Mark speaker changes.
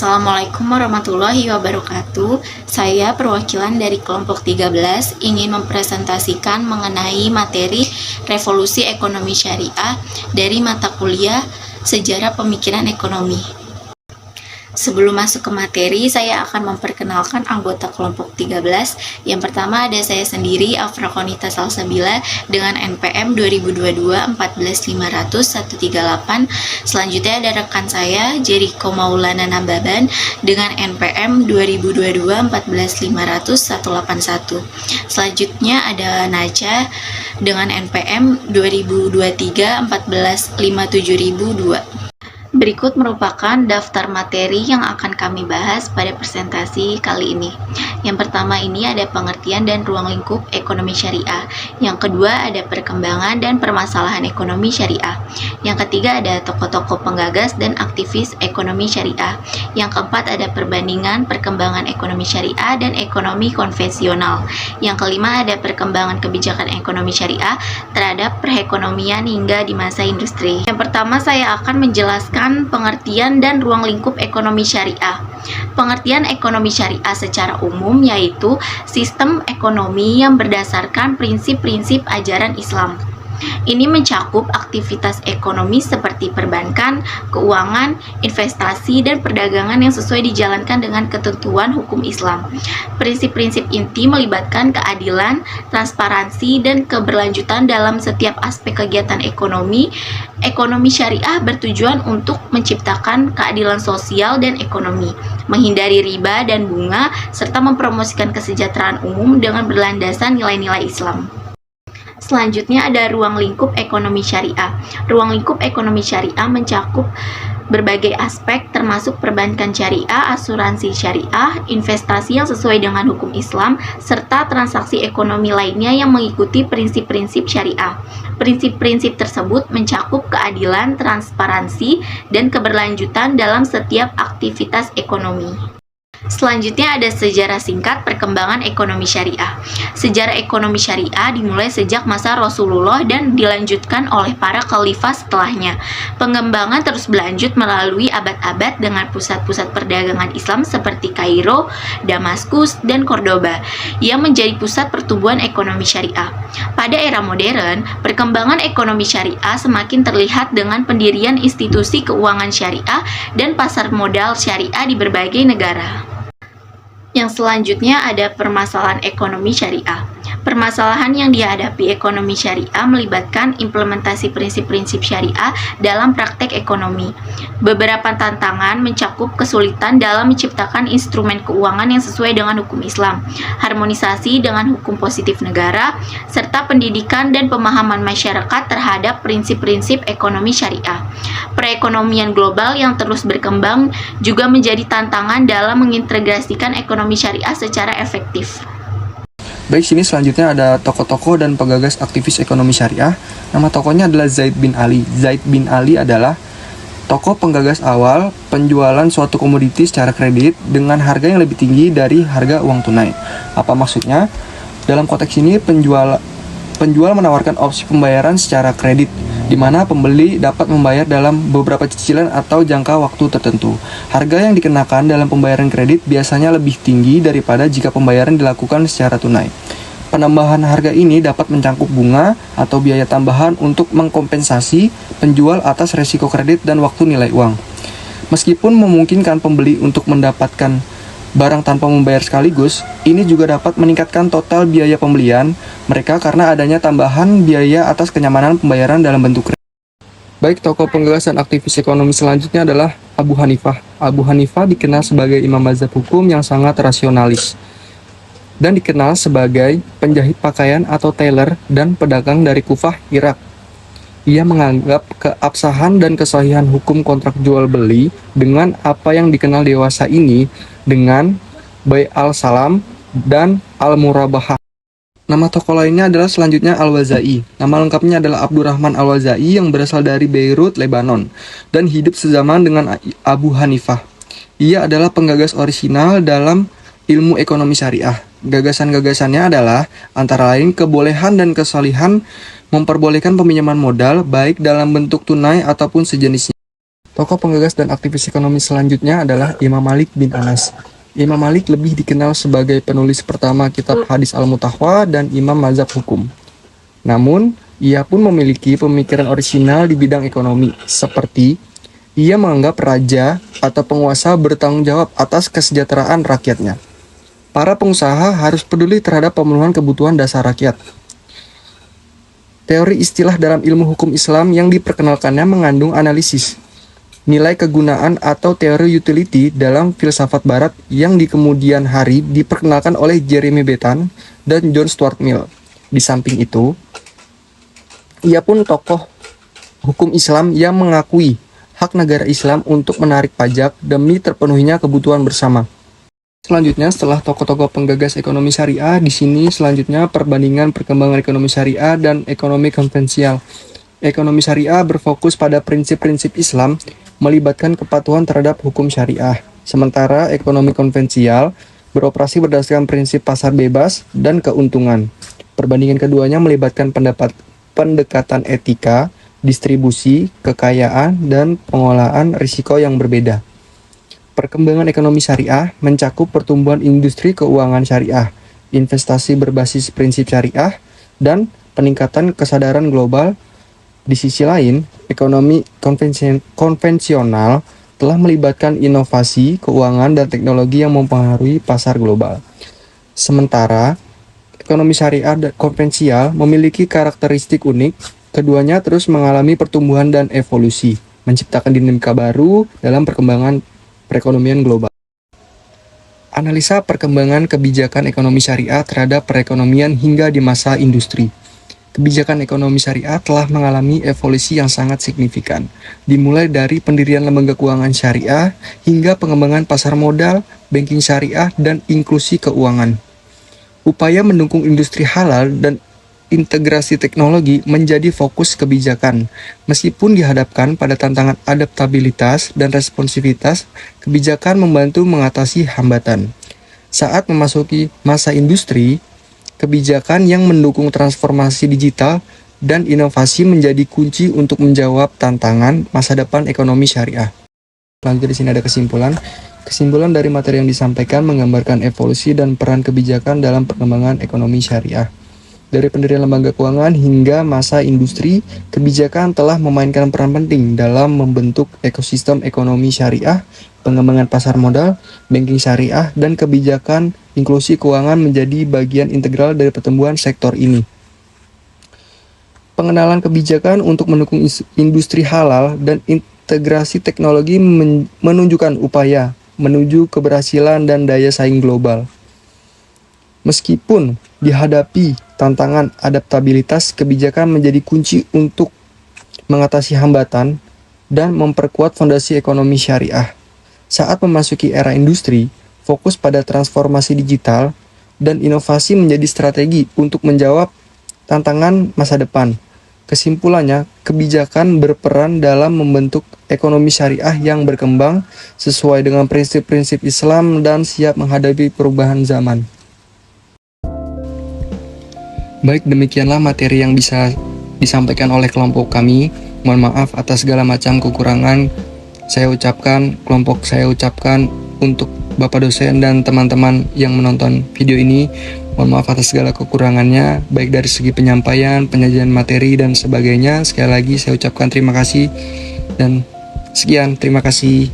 Speaker 1: Assalamualaikum warahmatullahi wabarakatuh. Saya perwakilan dari kelompok 13 ingin mempresentasikan mengenai materi revolusi ekonomi syariah dari mata kuliah Sejarah Pemikiran Ekonomi. Sebelum masuk ke materi, saya akan memperkenalkan anggota kelompok 13. Yang pertama ada saya sendiri, Afra Konita Salsabila, dengan NPM 2022 14500 138. Selanjutnya ada rekan saya, Jericho Maulana Nababan, dengan NPM 2022 14500 181. Selanjutnya ada Naja dengan NPM 2023 1457002. Berikut merupakan daftar materi yang akan kami bahas pada presentasi kali ini. Yang pertama ini ada pengertian dan ruang lingkup ekonomi syariah. Yang kedua ada perkembangan dan permasalahan ekonomi syariah. Yang ketiga ada tokoh-tokoh penggagas dan aktivis ekonomi syariah. Yang keempat ada perbandingan perkembangan ekonomi syariah dan ekonomi konvensional. Yang kelima ada perkembangan kebijakan ekonomi syariah terhadap perekonomian hingga di masa industri. Yang pertama saya akan menjelaskan pengertian dan ruang lingkup ekonomi syariah. Pengertian ekonomi syariah secara umum yaitu sistem ekonomi yang berdasarkan prinsip-prinsip ajaran Islam. Ini mencakup aktivitas ekonomi seperti perbankan, keuangan, investasi, dan perdagangan yang sesuai dijalankan dengan ketentuan hukum Islam. Prinsip-prinsip inti melibatkan keadilan, transparansi, dan keberlanjutan dalam setiap aspek kegiatan ekonomi. Ekonomi syariah bertujuan untuk menciptakan keadilan sosial dan ekonomi, menghindari riba dan bunga, serta mempromosikan kesejahteraan umum dengan berlandasan nilai-nilai Islam. Selanjutnya ada ruang lingkup ekonomi syariah. Ruang lingkup ekonomi syariah mencakup berbagai aspek termasuk perbankan syariah, asuransi syariah, investasi yang sesuai dengan hukum Islam, serta transaksi ekonomi lainnya yang mengikuti prinsip-prinsip syariah. Prinsip-prinsip tersebut mencakup keadilan, transparansi, dan keberlanjutan dalam setiap aktivitas ekonomi. Selanjutnya ada sejarah singkat perkembangan ekonomi syariah. Sejarah ekonomi syariah dimulai sejak masa Rasulullah dan dilanjutkan oleh para khalifah setelahnya. Pengembangan terus berlanjut melalui abad-abad dengan pusat-pusat perdagangan Islam seperti Kairo, Damaskus, dan Cordoba yang menjadi pusat pertumbuhan ekonomi syariah. Pada era modern, perkembangan ekonomi syariah semakin terlihat dengan pendirian institusi keuangan syariah dan pasar modal syariah di berbagai negara. Yang selanjutnya ada permasalahan ekonomi syariah. Permasalahan yang dihadapi ekonomi syariah melibatkan implementasi prinsip-prinsip syariah dalam praktek ekonomi. Beberapa tantangan mencakup kesulitan dalam menciptakan instrumen keuangan yang sesuai dengan hukum Islam, harmonisasi dengan hukum positif negara, serta pendidikan dan pemahaman masyarakat terhadap prinsip-prinsip ekonomi syariah. Perekonomian global yang terus berkembang juga menjadi tantangan dalam mengintegrasikan ekonomi syariah secara efektif.
Speaker 2: Baik, sini selanjutnya ada tokoh-tokoh dan penggagas aktivis ekonomi syariah. Nama tokohnya adalah Zaid bin Ali. Zaid bin Ali adalah tokoh penggagas awal penjualan suatu komoditi secara kredit dengan harga yang lebih tinggi dari harga uang tunai. Apa maksudnya? Dalam konteks ini penjual menawarkan opsi pembayaran secara kredit, di mana pembeli dapat membayar dalam beberapa cicilan atau jangka waktu tertentu. Harga yang dikenakan dalam pembayaran kredit biasanya lebih tinggi daripada jika pembayaran dilakukan secara tunai. Penambahan harga ini dapat mencangkup bunga atau biaya tambahan untuk mengkompensasi penjual atas resiko kredit dan waktu nilai uang. Meskipun memungkinkan pembeli untuk mendapatkan barang tanpa membayar sekaligus, ini juga dapat meningkatkan total biaya pembelian mereka karena adanya tambahan biaya atas kenyamanan pembayaran dalam bentuk kredit. Baik, tokoh penggagas dan aktivis ekonomi selanjutnya adalah Abu Hanifah. Abu Hanifah dikenal sebagai imam mazhab hukum yang sangat rasionalis dan dikenal sebagai penjahit pakaian atau tailor dan pedagang dari Kufah, Irak. Ia menganggap keabsahan dan kesahihan hukum kontrak jual beli dengan apa yang dikenal dewasa ini dengan Bai al-Salam dan al-Murabahah. Nama tokoh lainnya adalah selanjutnya Al-Wazai. Nama lengkapnya adalah Abdurrahman Al-Wazai yang berasal dari Beirut, Lebanon, dan hidup sezaman dengan Abu Hanifah. Ia adalah penggagas orisinal dalam ilmu ekonomi syariah. Gagasan-gagasannya adalah antara lain kebolehan dan kesalihan memperbolehkan peminjaman modal baik dalam bentuk tunai ataupun sejenisnya. Tokoh penggagas dan aktivis ekonomi selanjutnya adalah Imam Malik bin Anas. Imam Malik lebih dikenal sebagai penulis pertama kitab Hadis Al-Mutahwa dan imam mazhab hukum. Namun, ia pun memiliki pemikiran orisinal di bidang ekonomi, seperti ia menganggap raja atau penguasa bertanggung jawab atas kesejahteraan rakyatnya. Para pengusaha harus peduli terhadap pemenuhan kebutuhan dasar rakyat. Teori istilah dalam ilmu hukum Islam yang diperkenalkannya mengandung analisis, nilai kegunaan atau teori utility dalam filsafat barat yang di kemudian hari diperkenalkan oleh Jeremy Bentham dan John Stuart Mill. Di samping itu, ia pun tokoh hukum Islam yang mengakui hak negara Islam untuk menarik pajak demi terpenuhinya kebutuhan bersama. Selanjutnya, setelah tokoh-tokoh penggagas ekonomi syariah, di sini selanjutnya perbandingan perkembangan ekonomi syariah dan ekonomi konvensional. Ekonomi syariah berfokus pada prinsip-prinsip Islam, melibatkan kepatuhan terhadap hukum syariah. Sementara ekonomi konvensional beroperasi berdasarkan prinsip pasar bebas dan keuntungan. Perbandingan keduanya melibatkan pendekatan etika, distribusi, kekayaan, dan pengolahan risiko yang berbeda. Perkembangan ekonomi syariah mencakup pertumbuhan industri keuangan syariah, investasi berbasis prinsip syariah, dan peningkatan kesadaran global. Di sisi lain, ekonomi konvensional telah melibatkan inovasi, keuangan, dan teknologi yang mempengaruhi pasar global. Sementara, ekonomi syariah dan konvensional memiliki karakteristik unik, keduanya terus mengalami pertumbuhan dan evolusi, menciptakan dinamika baru dalam perkembangan perekonomian global. Analisa perkembangan kebijakan ekonomi syariah terhadap perekonomian hingga di masa industri. Kebijakan ekonomi syariah telah mengalami evolusi yang sangat signifikan, dimulai dari pendirian lembaga keuangan syariah hingga pengembangan pasar modal, banking syariah, dan inklusi keuangan. Upaya mendukung industri halal dan integrasi teknologi menjadi fokus kebijakan. Meskipun dihadapkan pada tantangan adaptabilitas dan responsivitas, kebijakan membantu mengatasi hambatan. Saat memasuki masa industri, kebijakan yang mendukung transformasi digital dan inovasi menjadi kunci untuk menjawab tantangan masa depan ekonomi syariah. Lanjut, di sini ada kesimpulan. Kesimpulan dari materi yang disampaikan menggambarkan evolusi dan peran kebijakan dalam perkembangan ekonomi syariah. Dari pendirian lembaga keuangan hingga masa industri, kebijakan telah memainkan peran penting dalam membentuk ekosistem ekonomi syariah, pengembangan pasar modal, banking syariah, dan kebijakan inklusi keuangan menjadi bagian integral dari pertumbuhan sektor ini. Pengenalan kebijakan untuk mendukung industri halal dan integrasi teknologi menunjukkan upaya menuju keberhasilan dan daya saing global. Meskipun dihadapi tantangan adaptabilitas, kebijakan menjadi kunci untuk mengatasi hambatan dan memperkuat fondasi ekonomi syariah. Saat memasuki era industri, fokus pada transformasi digital dan inovasi menjadi strategi untuk menjawab tantangan masa depan. Kesimpulannya, kebijakan berperan dalam membentuk ekonomi syariah yang berkembang sesuai dengan prinsip-prinsip Islam dan siap menghadapi perubahan zaman. Baik, demikianlah materi yang bisa disampaikan oleh kelompok kami. Mohon maaf atas segala macam kekurangan. Kelompok saya ucapkan untuk Bapak dosen dan teman-teman yang menonton video ini. Mohon maaf atas segala kekurangannya, baik dari segi penyampaian, penyajian materi, dan sebagainya. Sekali lagi saya ucapkan terima kasih dan sekian, terima kasih.